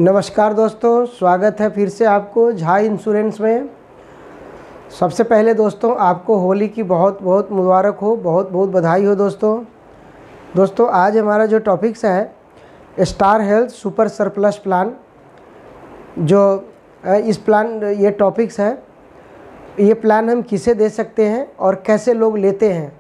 नमस्कार दोस्तों, स्वागत है फिर से आपको झा इंश्योरेंस में। सबसे पहले दोस्तों आपको होली की बहुत बहुत मुबारक हो, बहुत बहुत बधाई हो दोस्तों आज हमारा जो टॉपिक्स है star Health super surplus plan, जो इस प्लान ये टॉपिक्स है, ये प्लान हम किसे दे सकते हैं और कैसे लोग लेते हैं।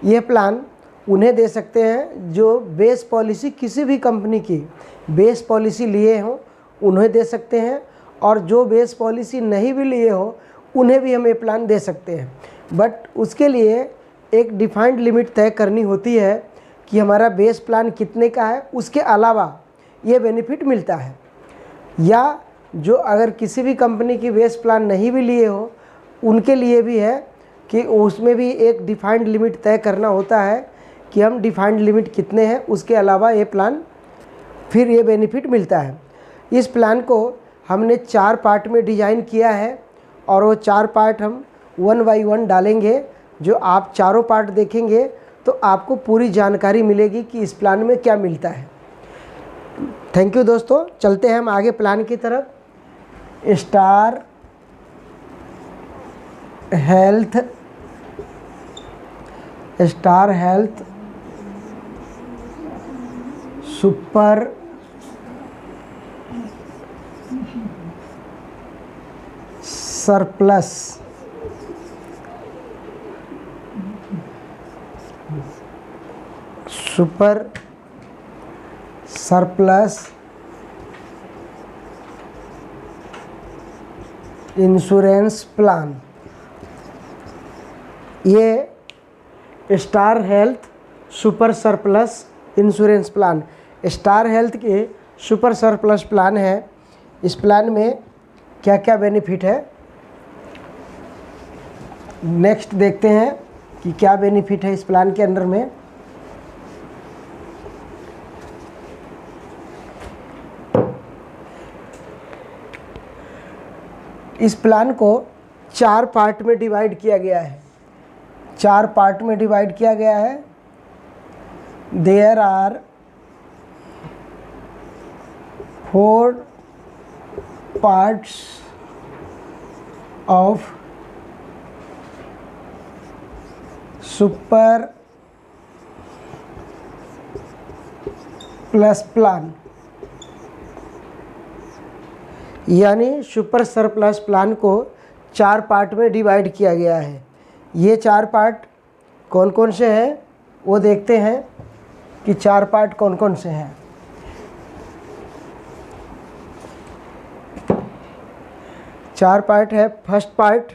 ये प्लान उन्हें दे सकते हैं जो बेस पॉलिसी किसी भी कंपनी की बेस पॉलिसी लिए हों, उन्हें दे सकते हैं, और जो बेस पॉलिसी नहीं भी लिए हो उन्हें भी हम ये प्लान दे सकते हैं। बट उसके लिए एक डिफाइंड लिमिट तय करनी होती है कि हमारा बेस प्लान कितने का है, उसके अलावा ये बेनिफिट मिलता है। या जो अगर किसी भी कंपनी की बेस प्लान नहीं भी लिए हो उनके लिए भी है कि उसमें भी एक डिफाइंड लिमिट तय करना होता है कि हम डिफाइंड लिमिट कितने हैं, उसके अलावा ये प्लान फिर ये बेनिफिट मिलता है। इस प्लान को हमने 4 पार्ट में डिज़ाइन किया है और वो 4 पार्ट हम 1 बाय 1 डालेंगे। जो आप चारों पार्ट देखेंगे तो आपको पूरी जानकारी मिलेगी कि इस प्लान में क्या मिलता है। थैंक यू दोस्तों, चलते हैं हम आगे प्लान की तरफ। Star Health super surplus insurance plan. ये Star Health super surplus insurance plan, Star Health के सुपर सरप्लस प्लान है। इस प्लान में क्या क्या बेनिफिट है, नेक्स्ट देखते हैं कि क्या बेनिफिट है इस प्लान के अंदर में। इस प्लान को 4 पार्ट में डिवाइड किया गया है। 4 पार्ट में डिवाइड किया गया है। There are 4 parts of super plus plan, यानी सुपर सरप्लस प्लान को 4 पार्ट में डिवाइड किया गया है। ये 4 पार्ट कौन कौन से हैं वो देखते हैं कि 4 पार्ट कौन कौन से हैं। चार पार्ट है। फर्स्ट पार्ट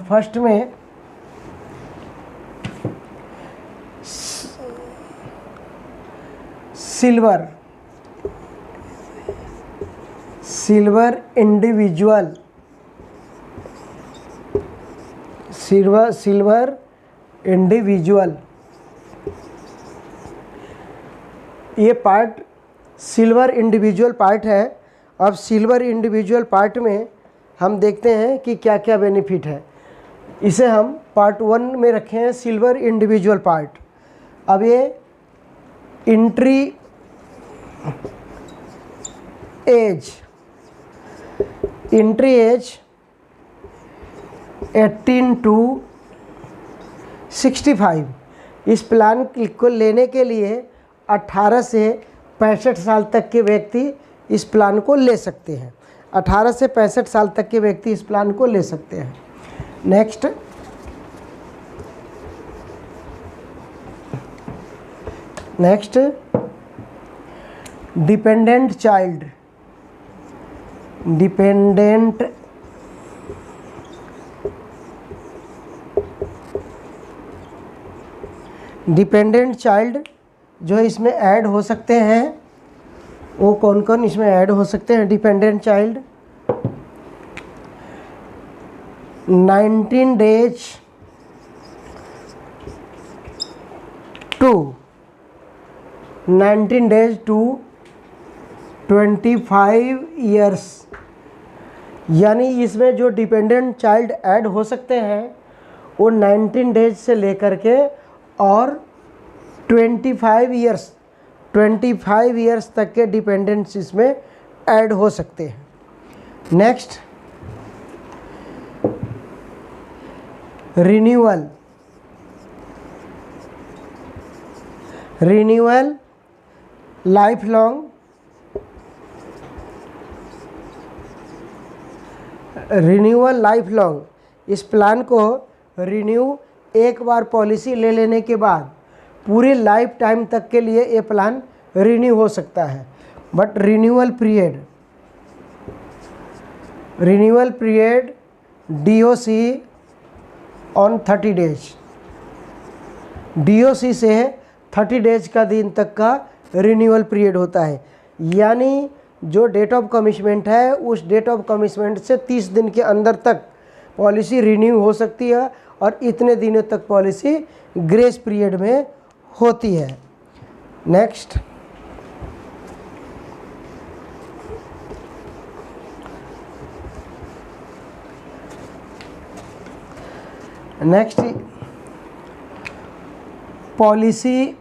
फर्स्ट में सिल्वर इंडिविजुअल ये पार्ट सिल्वर इंडिविजुअल पार्ट है। अब सिल्वर इंडिविजुअल पार्ट में हम देखते हैं कि क्या क्या बेनिफिट है। इसे हम पार्ट 1 में रखे हैं, सिल्वर इंडिविजुअल पार्ट। अब ये एंट्री एज 18 to 65। इस प्लान को लेने के लिए 18 से 65 साल तक के व्यक्ति इस प्लान को ले सकते हैं। 18 से 65 साल तक के व्यक्ति इस प्लान को ले सकते हैं। नेक्स्ट डिपेंडेंट चाइल्ड जो इसमें ऐड हो सकते हैं, वो कौन कौन इसमें ऐड हो सकते हैं। Dependent child 19 days to 25 years, यानी इसमें जो डिपेंडेंट चाइल्ड ऐड हो सकते हैं वो 19 डेज से लेकर के और 25 ईयर्स तक के डिपेंडेंट्स इसमें ऐड हो सकते हैं। नेक्स्ट, रिन्यूअल लाइफ लॉन्ग, इस प्लान को रिन्यू एक बार पॉलिसी ले लेने के बाद पूरी लाइफ टाइम तक के लिए ये प्लान रिन्यू हो सकता है। But renewal period DOC on 30 days, DOC से 30 डेज का दिन तक का रिन्यूअल पीरियड होता है। यानी जो डेट ऑफ कमिटमेंट है उस डेट ऑफ कमिटमेंट से 30 दिन के अंदर तक पॉलिसी रिन्यू हो सकती है और इतने दिनों तक पॉलिसी ग्रेस पीरियड में होती है। Next, policy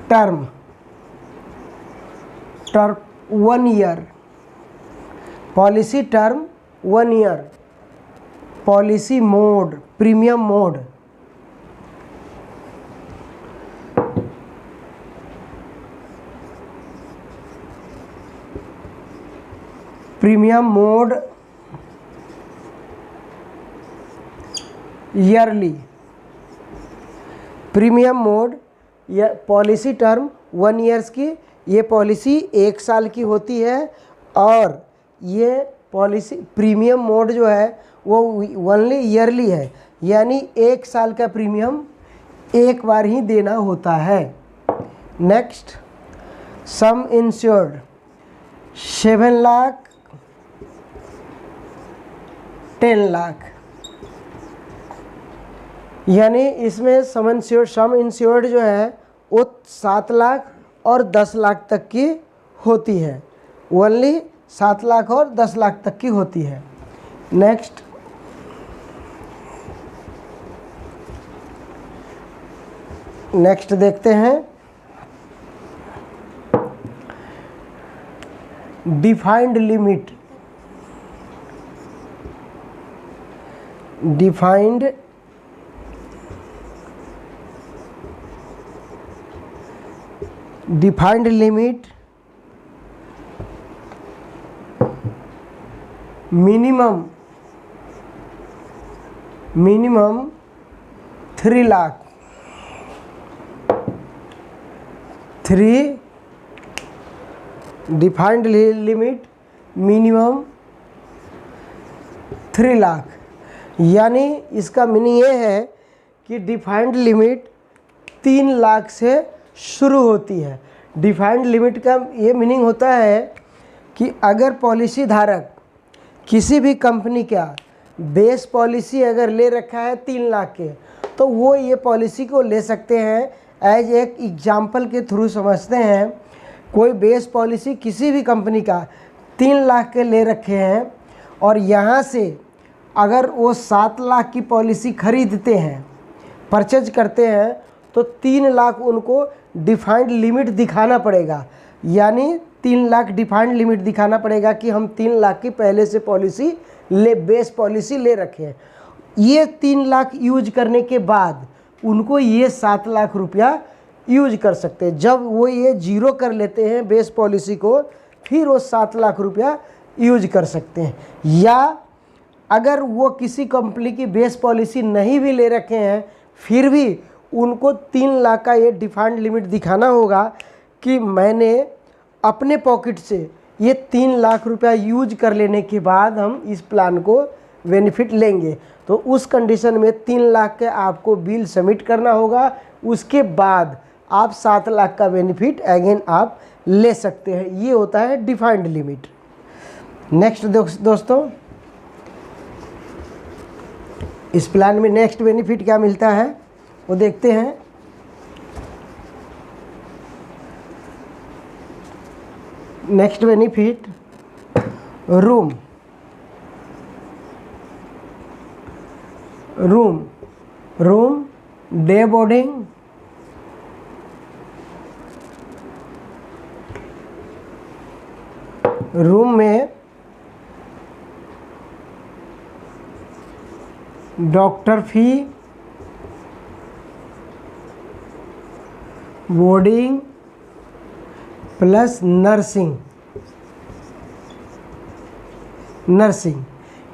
term 1 year, policy term 1 year, policy mode, premium mode, yearly, premium mode या पॉलिसी टर्म 1 ईयर्स की, ये पॉलिसी 1 साल की होती है और ये पॉलिसी प्रीमियम मोड जो है वो ओनली ईयरली है, यानी 1 साल का प्रीमियम एक बार ही देना होता है। नेक्स्ट, सम इंश्योर्ड 7 लाख 10 लाख, यानी इसमें सम इंश्योर्ड जो है वो 7 लाख और 10 लाख तक की होती है, ओनली 7 लाख और 10 लाख तक की होती है। नेक्स्ट देखते हैं, defined limit, defined limit minimum 3 lakh, 3 defined limit minimum 3 lakh, यानी इसका मीनिंग ये है कि डिफाइंड लिमिट 3 लाख से शुरू होती है। डिफाइंड लिमिट का ये मीनिंग होता है कि अगर पॉलिसी धारक किसी भी कंपनी का बेस पॉलिसी अगर ले रखा है 3 लाख के, तो वो ये पॉलिसी को ले सकते हैं। एज एक एग्जाम्पल के थ्रू समझते हैं, कोई बेस पॉलिसी किसी भी कंपनी का 3 लाख के ले रखे हैं और यहाँ से अगर वो 7 लाख की पॉलिसी खरीदते हैं, परचेज करते हैं, तो 3 लाख उनको डिफाइंड लिमिट दिखाना पड़ेगा। यानी 3 लाख डिफाइंड लिमिट दिखाना पड़ेगा कि हम 3 लाख की पहले से पॉलिसी बेस पॉलिसी ले रखे हैं। ये 3 लाख यूज करने के बाद उनको ये 7 लाख रुपया यूज कर सकते हैं। जब वो ये जीरो कर लेते हैं बेस पॉलिसी को, फिर वो 7 लाख रुपया यूज कर सकते हैं। या अगर वो किसी कंपनी की बेस पॉलिसी नहीं भी ले रखे हैं, फिर भी उनको 3 लाख का ये डिफाइंड लिमिट दिखाना होगा कि मैंने अपने पॉकेट से ये 3 लाख रुपया यूज कर लेने के बाद हम इस प्लान को बेनिफिट लेंगे। तो उस कंडीशन में 3 लाख के आपको बिल सबमिट करना होगा, उसके बाद आप 7 लाख का बेनिफिट अगेन आप ले सकते हैं। ये होता है डिफाइंड लिमिट। नेक्स्ट दोस्तों, इस प्लान में नेक्स्ट बेनिफिट क्या मिलता है वो देखते हैं। Next benefit, room, room day boarding, room में डॉक्टर फी, बोर्डिंग प्लस नर्सिंग, नर्सिंग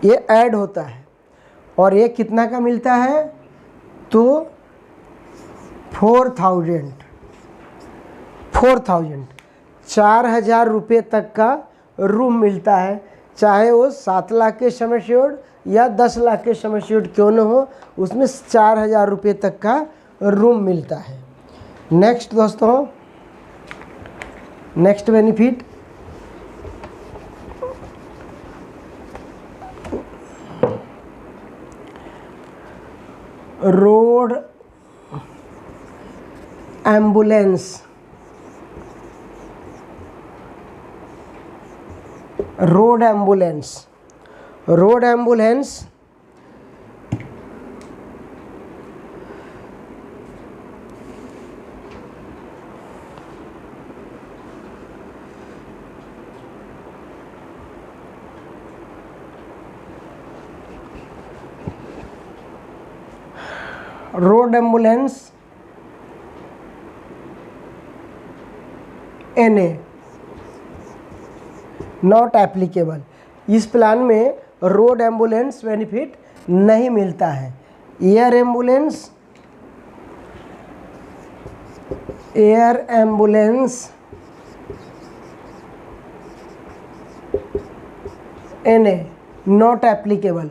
ये ऐड होता है और ये कितना का मिलता है? तो 4000 4,000 रुपये तक का रूम मिलता है, चाहे वो 7 लाख के सम एश्योर्ड या 10 लाख के सम एश्योर्ड क्यों न हो, उसमें 4,000 रुपये तक का रूम मिलता है। नेक्स्ट दोस्तों, next benefit road ambulance, road ambulance, road ambulance road ambulance NA not applicable. इस प्लान में रोड एम्बुलेंस बेनिफिट नहीं मिलता है। Air ambulance, air ambulance NA not applicable.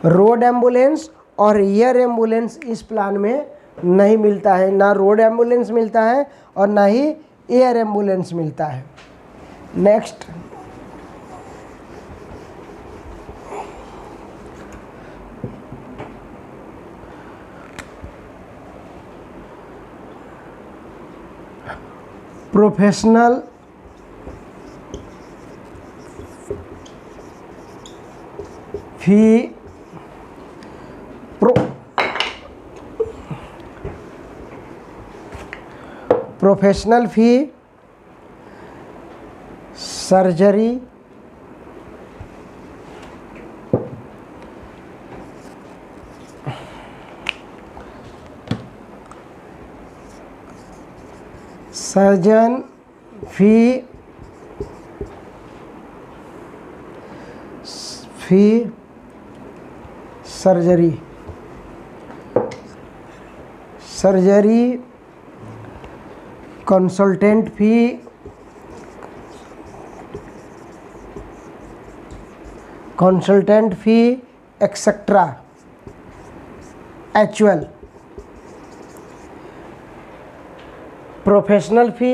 Road ambulance और एयर एम्बुलेंस इस प्लान में नहीं मिलता है, ना रोड एम्बुलेंस मिलता है और ना ही एयर एम्बुलेंस मिलता है। नेक्स्ट, प्रोफेशनल फी, प्रोफेशनल फी, सर्जरी, सर्जन फी, सर्जरी, सर्जरी, कंसल्टेंट फी, कंसल्टेंट फी एक्सेट्रा, एक्चुअल, प्रोफेशनल फी,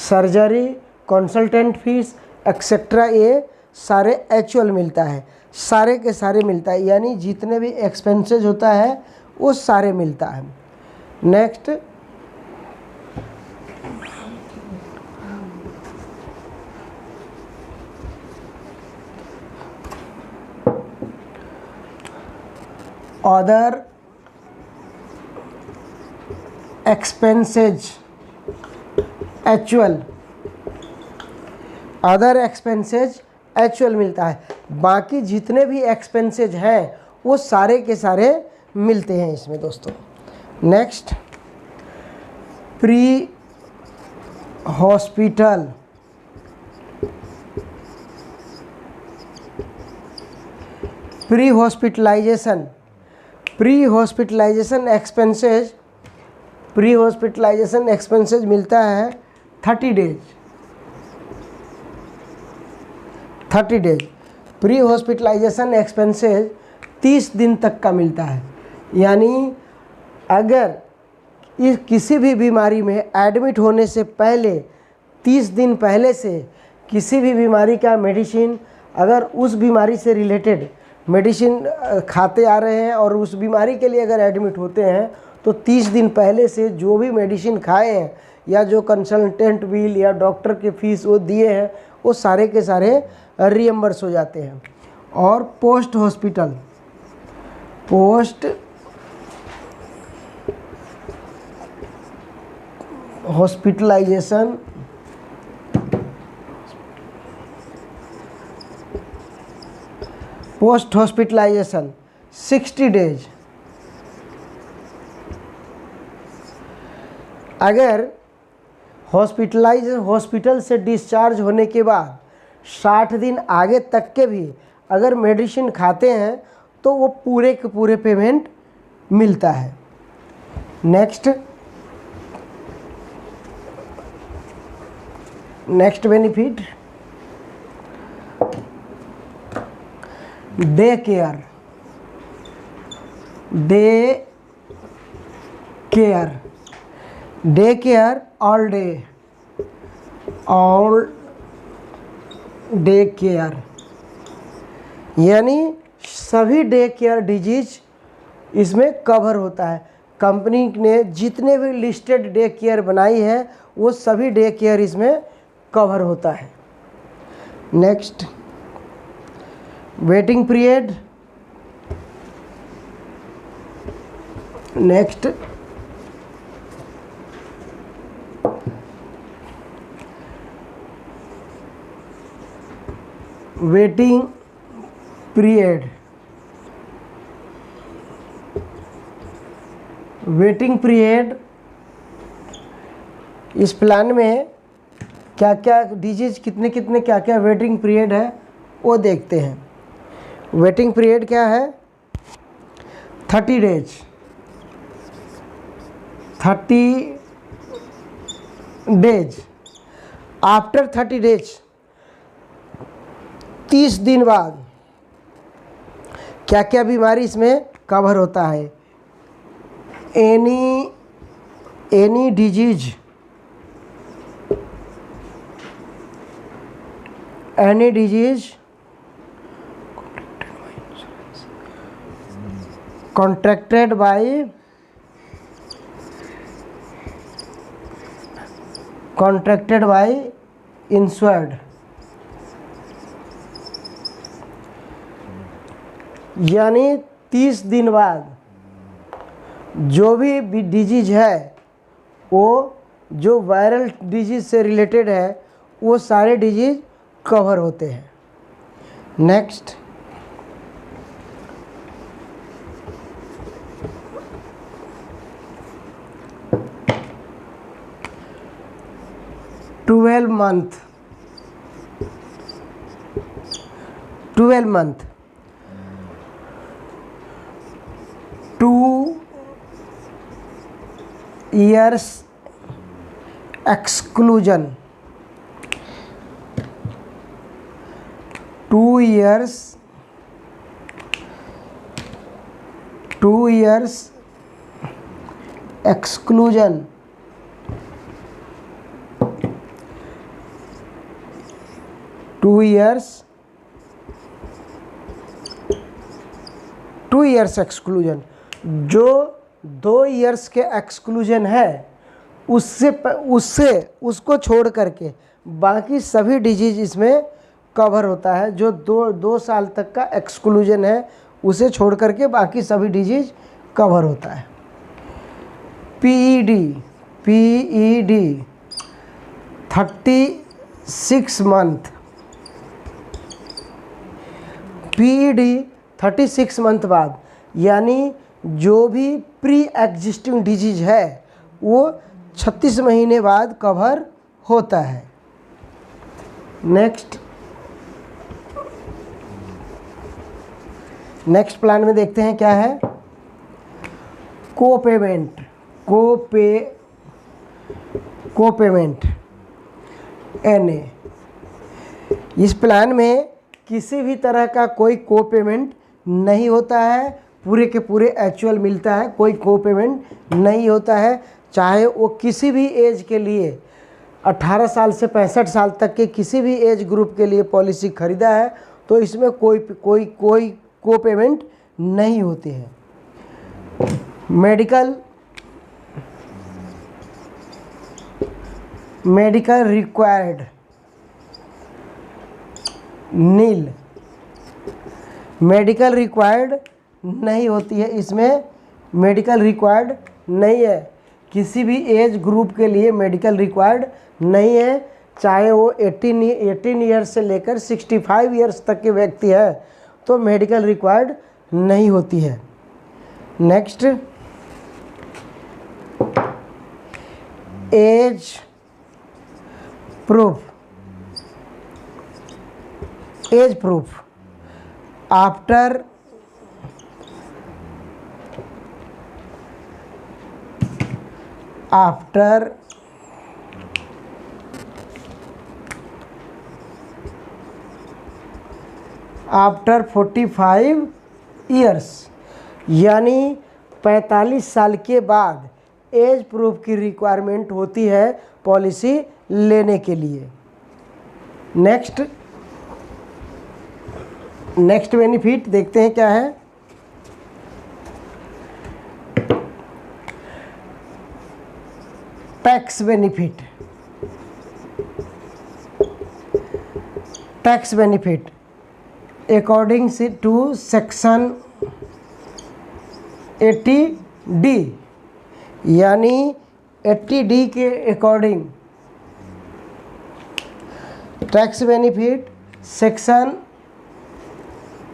सर्जरी, कंसल्टेंट फीस एक्सेट्रा, ये सारे एक्चुअल मिलता है, सारे के सारे मिलता है, यानी जितने भी एक्सपेंसेस होता है वो सारे मिलता है। Next, other expenses actual, other expenses actual मिलता है, बाकी जितने भी एक्सपेंसेज हैं वो सारे के सारे मिलते हैं इसमें दोस्तों। Next, pre hospital, pre hospitalisation, pre hospitalisation expenses, pre hospitalisation expenses मिलता है 30 days, 30 days. Pre hospitalisation expenses 30 दिन तक का मिलता है, यानी अगर इस किसी भी बीमारी में एडमिट होने से पहले 30 दिन पहले से किसी भी बीमारी का मेडिसिन, अगर उस बीमारी से रिलेटेड मेडिसिन खाते आ रहे हैं और उस बीमारी के लिए अगर एडमिट होते हैं तो 30 दिन पहले से जो भी मेडिसिन खाए हैं या जो कंसल्टेंट बिल या डॉक्टर के फीस वो दिए हैं वो सारे के सारे रिएम्बर्स हो जाते हैं। और post hospital, post hospitalisation post hospitalisation 60 days. अगर हॉस्पिटल से डिस्चार्ज होने के बाद 60 दिन आगे तक के भी अगर मेडिसिन खाते हैं तो वो पूरे के पूरे पेमेंट मिलता है। Next benefit, day care all day care, यानी सभी डे केयर डिजीज इसमें कवर होता है। कंपनी ने जितने भी लिस्टेड डे केयर बनाई है वो सभी डे केयर इसमें कवर होता है। Next, waiting period. Next, waiting period. Waiting period, इस प्लान में क्या क्या डिजीज कितने कितने क्या क्या वेटिंग पीरियड है वो देखते हैं। वेटिंग पीरियड क्या है? 30 डेज। 30 डेज आफ्टर 30 डेज 30 दिन बाद क्या क्या बीमारी इसमें कवर होता है? Any disease contracted by insured, यानी 30 दिन बाद जो भी डिजीज है वो जो वायरल डिजीज से रिलेटेड है वो सारे डिजीज कवर होते हैं। Next, twelve month 2 years exclusion, 2 years exclusion, two years exclusion. जो 2 ईयर्स के एक्सक्लूजन है उसको छोड़ करके बाकी सभी डिजीज इसमें कवर होता है। जो 2 साल तक का एक्सक्लूजन है उसे छोड़ करके बाकी सभी डिजीज कवर होता है। PED 36 month. पीईडी 36 मंथ बाद, यानी जो भी प्री एग्जिस्टिंग डिजीज है वो 36 महीने बाद कवर होता है। नेक्स्ट प्लान में देखते हैं क्या है। कोपेमेंट NA। इस प्लान में किसी भी तरह का कोई कोपेमेंट नहीं होता है, पूरे के पूरे एक्चुअल मिलता है, कोई कोपेमेंट नहीं होता है। चाहे वो किसी भी एज के लिए 18 साल से 65 साल तक के किसी भी एज ग्रुप के लिए पॉलिसी खरीदा है तो इसमें कोई कोपेमेंट नहीं होती है। मेडिकल रिक्वायर्ड नील। मेडिकल रिक्वायर्ड नहीं होती है, इसमें मेडिकल रिक्वायर्ड नहीं है। किसी भी एज ग्रुप के लिए मेडिकल रिक्वायर्ड नहीं है, चाहे वो 18 ईयर्स से लेकर 65 ईयर्स तक के व्यक्ति है तो मेडिकल रिक्वायर्ड नहीं होती है। Next, age proof. Age proof after after 45 years, यानी 45 साल के बाद एज प्रूफ की रिक्वायरमेंट होती है पॉलिसी लेने के लिए। नेक्स्ट बेनिफिट देखते हैं क्या है। Tax benefit. Tax benefit according to section 80D, यानी 80D के according tax benefit section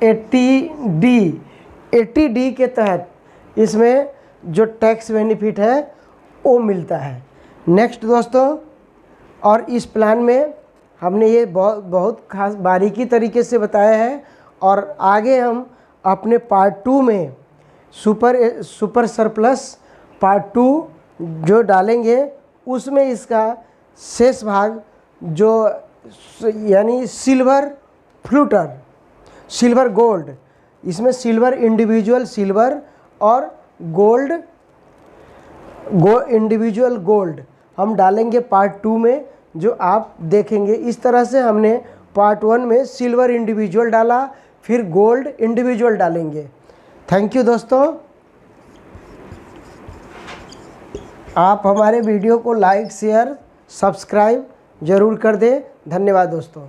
80D के तहत इसमें जो टैक्स बेनिफिट है वो मिलता है। नेक्स्ट दोस्तों, और इस प्लान में हमने ये बहुत खास बारीकी तरीके से बताया है, और आगे हम अपने पार्ट 2 में सुपर सरप्लस पार्ट 2 जो डालेंगे उसमें इसका शेष भाग जो यानी सिल्वर फ्लूटर, सिल्वर गोल्ड, इसमें सिल्वर इंडिविजुअल सिल्वर और गोल्ड इंडिविजुअल गोल्ड हम डालेंगे पार्ट 2 में, जो आप देखेंगे। इस तरह से हमने पार्ट 1 में सिल्वर इंडिविजुअल डाला, फिर गोल्ड इंडिविजुअल डालेंगे। थैंक यू दोस्तों। आप हमारे वीडियो को लाइक शेयर सब्सक्राइब ज़रूर कर दें। धन्यवाद दोस्तों।